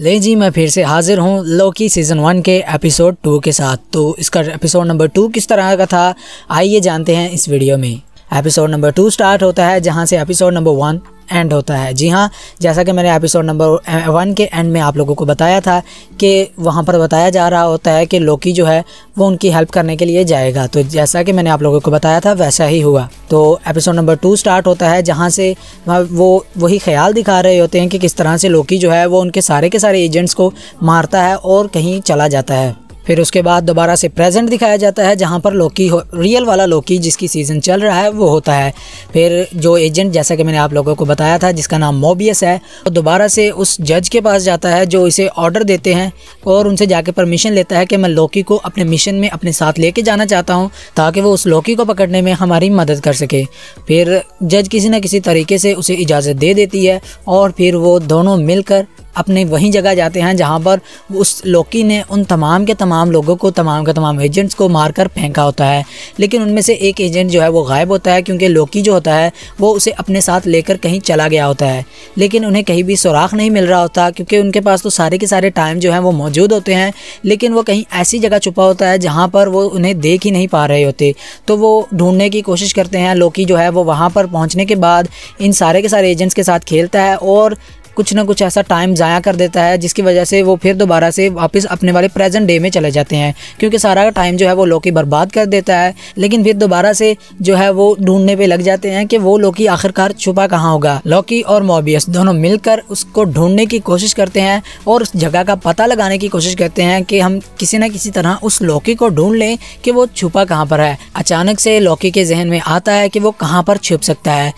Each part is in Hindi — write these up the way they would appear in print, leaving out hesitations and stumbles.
ले जी, मैं फिर से हाजिर हूँ लोकी सीज़न 1 के एपिसोड 2 के साथ। तो इसका एपिसोड नंबर 2 किस तरह का था, आइए जानते हैं इस वीडियो में। एपिसोड नंबर 2 स्टार्ट होता है जहाँ से एपिसोड नंबर 1 एंड होता है। जी हाँ, जैसा कि मैंने एपिसोड नंबर 1 के एंड में आप लोगों को बताया था कि वहाँ पर बताया जा रहा होता है कि लोकी जो है वो उनकी हेल्प करने के लिए जाएगा। तो जैसा कि मैंने आप लोगों को बताया था वैसा ही हुआ। तो एपिसोड नंबर 2 स्टार्ट होता है जहाँ से वो वही ख्याल दिखा रहे होते हैं कि किस तरह से लोकी जो है वो उनके सारे के सारे एजेंट्स को मारता है और कहीं चला जाता है। फिर उसके बाद दोबारा से प्रेजेंट दिखाया जाता है जहाँ पर लोकी रियल वाला लोकी जिसकी सीज़न चल रहा है वो होता है। फिर जो एजेंट, जैसा कि मैंने आप लोगों को बताया था, जिसका नाम मोबियस है, तो दोबारा से उस जज के पास जाता है जो इसे ऑर्डर देते हैं और उनसे जाके परमिशन लेता है कि मैं लोकी को अपने मिशन में अपने साथ लेके जाना चाहता हूँ ताकि वो उस लोकी को पकड़ने में हमारी मदद कर सके। फिर जज किसी न किसी तरीके से उसे इजाज़त दे देती है और फिर वो दोनों मिलकर अपने वहीं जगह जाते हैं जहां पर उस लोकी ने उन तमाम के तमाम लोगों को, तमाम के तमाम एजेंट्स को मारकर फेंका होता है। लेकिन उनमें से एक एजेंट जो है वो गायब होता है क्योंकि लोकी जो होता है वो उसे अपने साथ लेकर कहीं चला गया होता है। लेकिन उन्हें कहीं भी सुराग नहीं मिल रहा होता क्योंकि उनके पास तो सारे के सारे टाइम जो है वो मौजूद होते हैं, लेकिन वो कहीं ऐसी जगह छुपा होता है जहाँ पर वो उन्हें देख ही नहीं पा रहे होते। तो वो ढूंढने की कोशिश करते हैं। लोकी जो है वो वहाँ पर पहुँचने के बाद इन सारे के सारे एजेंट्स के साथ खेलता है और कुछ ना कुछ ऐसा टाइम ज़ाया कर देता है जिसकी वजह से वो फिर दोबारा से वापस अपने वाले प्रेजेंट डे में चले जाते हैं क्योंकि सारा का टाइम जो है वो लोकी बर्बाद कर देता है। लेकिन फिर दोबारा से जो है वो ढूंढने पे लग जाते हैं कि वो लोकी आखिरकार छुपा कहाँ होगा। लोकी और मोबियस दोनों मिलकर उसको ढूंढने की कोशिश करते हैं और उस जगह का पता लगाने की कोशिश करते हैं कि हम किसी न किसी तरह उस लोकी को ढूंढ लें कि वो छुपा कहाँ पर है। अचानक से लोकी के जहन में आता है कि वो कहाँ पर छुप सकता है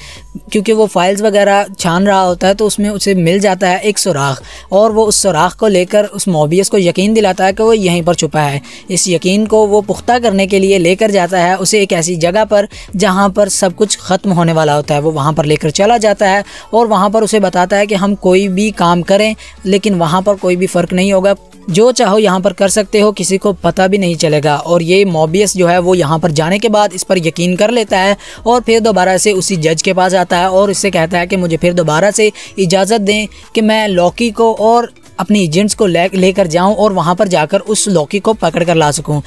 क्योंकि वो फाइल्स वगैरह छान रहा होता है तो उसमें उसे मिल जाता है एक सुराख और वो उस सुराख को लेकर उस मोबियस को यकीन दिलाता है कि वो यहीं पर छुपा है। इस यकीन को वो पुख्ता करने के लिए लेकर जाता है उसे एक ऐसी जगह पर जहाँ पर सब कुछ ख़त्म होने वाला होता है। वो वहाँ पर लेकर चला जाता है और वहाँ पर उसे बताता है कि हम कोई भी काम करें लेकिन वहाँ पर कोई भी फ़र्क नहीं होगा, जो चाहो यहाँ पर कर सकते हो, किसी को पता भी नहीं चलेगा। और ये मोबियस जो है वो यहाँ पर जाने के बाद इस पर यकीन कर लेता है और फिर दोबारा से उसी जज के पास आता है और इससे कहता है कि मुझे फिर दोबारा से इजाज़त दें कि मैं लोकी को और अपने एजेंट्स को लेकर जाऊं और वहां पर जाकर उस लोकी को पकड़ कर ला सकूं।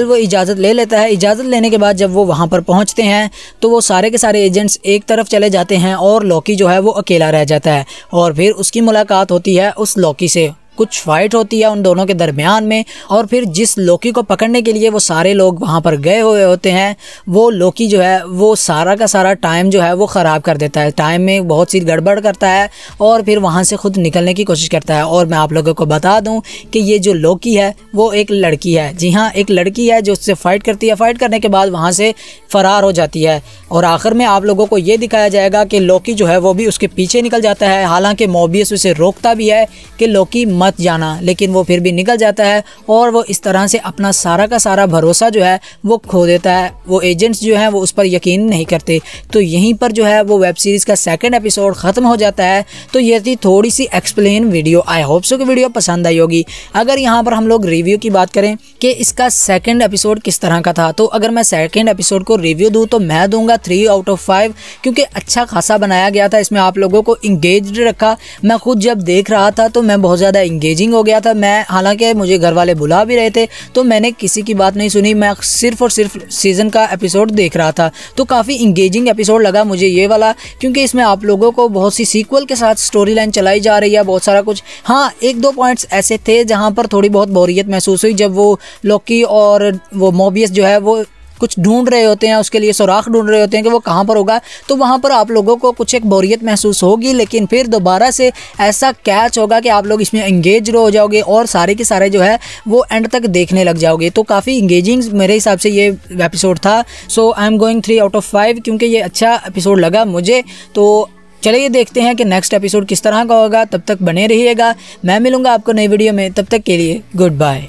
वो इजाज़त ले लेता है। इजाज़त लेने के बाद जब वो वहां पर पहुंचते हैं तो वो सारे के सारे एजेंट्स एक तरफ चले जाते हैं और लोकी जो है वो अकेला रह जाता है और फिर उसकी मुलाकात होती है उस लोकी से। कुछ फाइट होती है उन दोनों के दरमियान में और फिर जिस लोकी को पकड़ने के लिए वो सारे लोग वहाँ पर गए हुए होते हैं वो लोकी जो है वो सारा का सारा टाइम जो है वो ख़राब कर देता है। टाइम में बहुत सी गड़बड़ करता है और फिर वहाँ से खुद निकलने की कोशिश करता है। और मैं आप लोगों को बता दूं कि ये जो लोकी है वो एक लड़की है। जी हाँ, एक लड़की है जो उससे फ़ाइट करती है। फ़ाइट करने के बाद वहाँ से फ़रार हो जाती है और आखिर में आप लोगों को ये दिखाया जाएगा कि लोकी जो है वो भी उसके पीछे निकल जाता है। हालाँकि मोबियस उसे रोकता भी है कि लोकी मत जाना, लेकिन वो फिर भी निकल जाता है और वो इस तरह से अपना सारा का सारा भरोसा जो है वो खो देता है। वो एजेंट्स जो हैं वो उस पर यकीन नहीं करते। तो यहीं पर जो है वो वेब सीरीज़ का सेकंड एपिसोड ख़त्म हो जाता है। तो ये थी थोड़ी सी explain video. I hope so कि वीडियो पसंद आई होगी। अगर यहाँ पर हम लोग रिव्यू की बात करें कि इसका सेकंड एपिसोड किस तरह का था, तो अगर मैं सेकंड एपिसोड को रिव्यू दूँ तो मैं दूंगा 3 आउट ऑफ 5 क्योंकि अच्छा खासा बनाया गया था। इसमें आप लोगों को इंगेज्ड रखा। मैं खुद जब देख रहा था तो मैं बहुत ज़्यादा इंगेजिंग हो गया था। मैं, हालांकि मुझे घर वाले बुला भी रहे थे तो मैंने किसी की बात नहीं सुनी। मैं सिर्फ और सिर्फ सीज़न का एपिसोड देख रहा था। तो काफ़ी इंगेजिंग एपिसोड लगा मुझे ये वाला क्योंकि इसमें आप लोगों को बहुत सी सीक्वल के साथ स्टोरी लाइन चलाई जा रही है, बहुत सारा कुछ। हाँ, 1-2 पॉइंट्स ऐसे थे जहाँ पर थोड़ी बहुत बोरियत महसूस हुई जब वो लोकी और वो मोबियस जो है वो कुछ ढूंढ रहे होते हैं, उसके लिए सुराख ढूंढ रहे होते हैं कि वो कहाँ पर होगा। तो वहाँ पर आप लोगों को कुछ एक बोरियत महसूस होगी, लेकिन फिर दोबारा से ऐसा कैच होगा कि आप लोग इसमें इंगेज हो जाओगे और सारे के सारे जो है वो एंड तक देखने लग जाओगे। तो काफ़ी इंगेजिंग मेरे हिसाब से ये एपिसोड था। So I am going 3 out of 5 क्योंकि ये अच्छा एपिसोड लगा मुझे। तो चलिए देखते हैं कि नेक्स्ट एपिसोड किस तरह का होगा। तब तक बने रहिएगा। मैं मिलूँगा आपको नई वीडियो में। तब तक के लिए गुड बाय।